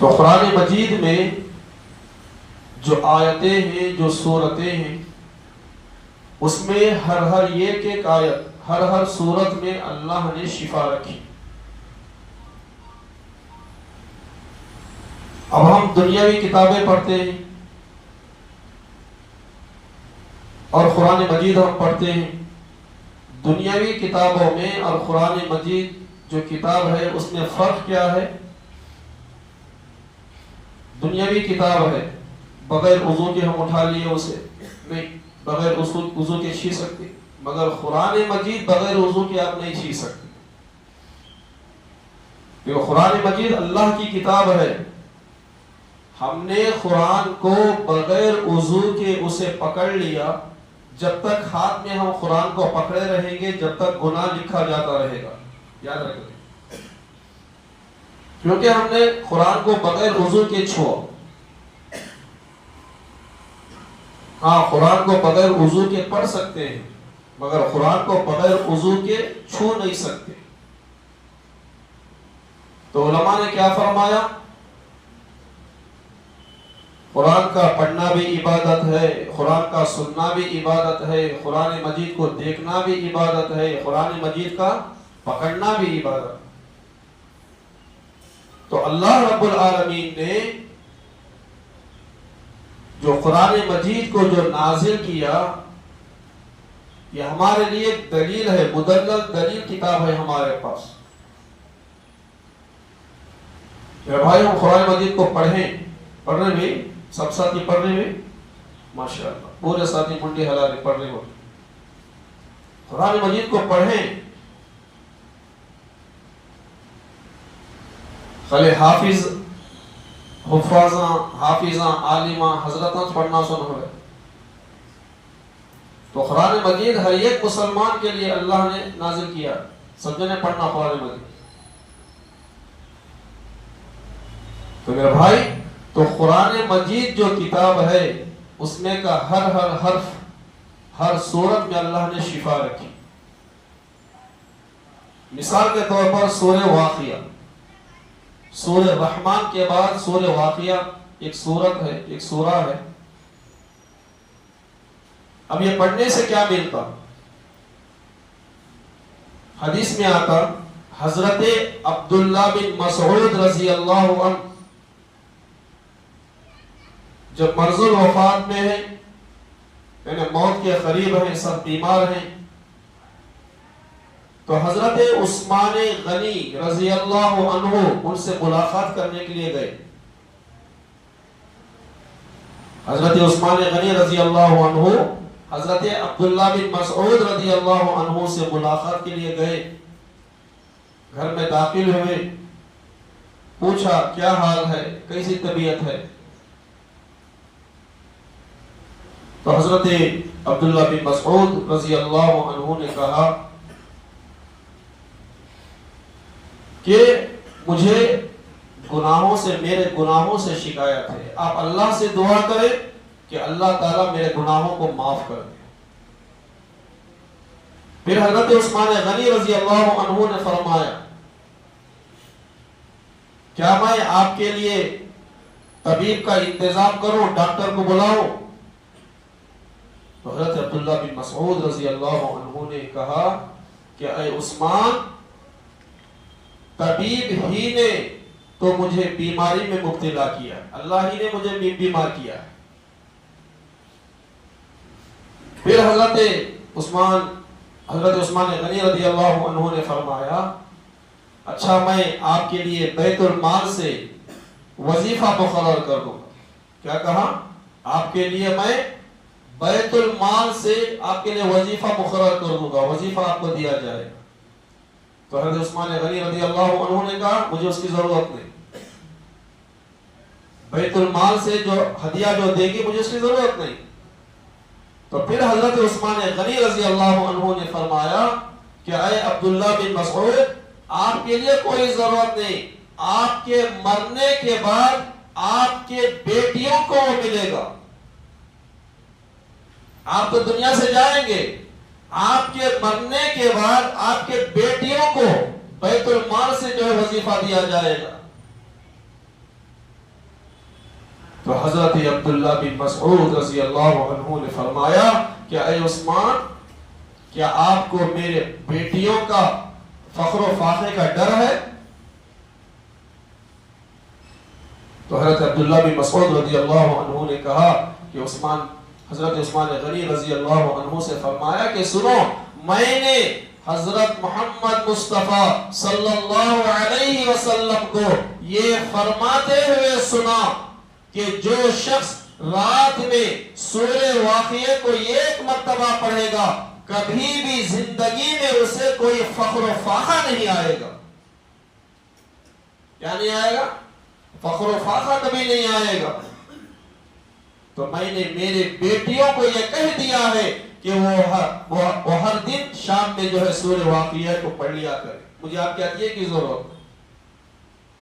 تو قرآن مجید میں جو آیتیں ہیں، جو سورتیں ہیں، اس میں ہر ایک آیت، ہر سورت میں اللہ نے شفا رکھی۔ اب ہم دنیاوی کتابیں پڑھتے ہیں اور قرآن مجید ہم پڑھتے ہیں۔ دنیاوی کتابوں میں اور قرآن مجید جو کتاب ہے اس میں فرق کیا ہے؟ دنیاوی کتاب ہے، بغیر وضو کے ہم اٹھا لیے اسے، نہیں، بغیر وضو کے چھو سکتے، مگر قرآن مجید بغیر وضو کے آپ نہیں چھو سکتے، کیونکہ قرآن مجید اللہ کی کتاب ہے۔ ہم نے قرآن کو بغیر وضو کے اسے پکڑ لیا، جب تک ہاتھ میں ہم قرآن کو پکڑے رہیں گے جب تک گناہ لکھا جاتا رہے گا، یاد رکھیں، کیونکہ ہم نے قرآن کو بغیر وضو کے چھوا۔ ہاں، قرآن کو بغیر وضو کے پڑھ سکتے ہیں، مگر قرآن کو بغیر وضو کے چھو نہیں سکتے۔ تو علماء نے کیا فرمایا؟ قرآن کا پڑھنا بھی عبادت ہے، قرآن کا سننا بھی عبادت ہے، قرآن مجید کو دیکھنا بھی عبادت ہے، قرآن مجید کا پکڑنا بھی عبادت ہے۔ تو اللہ رب العالمین نے جو قرآن مجید کو جو نازل کیا، یہ ہمارے لیے ایک دلیل ہے، مدلل دلیل کتاب ہے ہمارے پاس۔ میرے بھائی، ہم قرآن مجید کو پڑھنے میں سب ساتھی پڑھنے میں ماشاءاللہ پورے ساتھی منڈی ہلا رہے پڑھنے ہو، قرآن مجید کو پڑھیں۔ خالی حافظاں عالماں حضرتاں پڑھنا سن ہوئے، تو قرآن مجید ہر ایک مسلمان کے لیے اللہ نے نازل کیا، سب نے پڑھنا قرآن مجید۔ تو میرے بھائی، تو قرآن مجید جو کتاب ہے اس میں کا ہر حرف، ہر سورت میں اللہ نے شفا رکھی۔ مثال کے طور پر سورہ واقعہ، سورہ رحمان کے بعد سورہ واقعہ ایک سورت ہے، ایک سورہ ہے۔ اب یہ پڑھنے سے کیا ملتا؟ حدیث میں آتا، حضرت عبداللہ بن مسعود رضی اللہ عنہ جب مرض الوفات میں ہے، یعنی موت کے قریب ہیں، سب بیمار ہیں، تو حضرت عثمان غنی رضی اللہ عنہ ان سے ملاقات کرنے کے لیے گئے۔ حضرت عثمان غنی رضی اللہ عنہ حضرت عبداللہ بن مسعود رضی اللہ عنہ سے ملاقات کے لیے گئے، گھر میں داخل ہوئے، پوچھا کیا حال ہے، کیسی طبیعت ہے؟ تو حضرت عبداللہ بن مسعود رضی اللہ عنہ نے کہا کہ مجھے گناہوں سے، میرے گناہوں سے شکایت ہے، آپ اللہ سے دعا کریں کہ اللہ تعالیٰ میرے گناہوں کو معاف کر دے۔ پھر حضرت عثمان غنی رضی اللہ عنہ نے فرمایا کیا میں آپ کے لیے طبیب کا انتظام کروں، ڈاکٹر کو بلاؤں؟ تو حضرت عبداللہ بن مسعود رضی اللہ عنہ نے کہا کہ اے عثمان، طبیب ہی نے تو مجھے بیماری میں مبتلا کیا، اللہ ہی نے مجھے بیمار کیا۔ پھر حضرت عثمان غنی رضی اللہ عنہ نے فرمایا اچھا، میں آپ کے لیے بیت المال سے وظیفہ مقرر کر دوں گا۔ کیا کہا؟ آپ کے لیے میں بیت المال سے آپ کے لیے وظیفہ مقرر کر دوں گا، وظیفہ آپ کو دیا جائے گا۔ تو حضرت عثمان غنی رضی اللہ عنہ نے کہا مجھے اس کی ضرورت نہیں، بیت المال سے جو ہدیہ جو دے گی مجھے اس کی ضرورت نہیں۔ تو پھر حضرت عثمان غنی رضی اللہ عنہ نے فرمایا کہ اے عبداللہ بن مسعود، آپ کے لیے کوئی ضرورت نہیں، آپ کے مرنے کے بعد آپ کے بیٹیوں کو وہ ملے گا۔ آپ تو دنیا سے جائیں گے، آپ کے مرنے کے بعد آپ کے بیٹیوں کو بیت المال سے جو ہے وظیفہ دیا جائے گا۔ تو حضرت عبداللہ بن مسعود رضی اللہ عنہ نے فرمایا کہ اے عثمان، کیا آپ کو میرے بیٹیوں کا فخر و فاخر کا ڈر ہے؟ تو حضرت عبداللہ بن مسعود رضی اللہ عنہ نے کہا کہ حضرت عثمان غنی رضی اللہ عنہ سے فرمایا کہ سنو، میں نے حضرت محمد مصطفیٰ صلی اللہ علیہ وسلم کو یہ فرماتے ہوئے سنا کہ جو شخص رات میں سورہ واقعہ کو ایک مرتبہ پڑھے گا کبھی بھی زندگی میں اسے کوئی فخر و فاخر نہیں آئے گا۔ کیا نہیں آئے گا؟ فخر و فاخر کبھی نہیں آئے گا۔ تو میں نے میرے بیٹیوں کو یہ کہہ دیا ہے کہ وہ ہر دن شام میں جو ہے سورہ واقعہ کو پڑھ لیا کرے۔ مجھے آپ کیا دیے کی ضرورت؟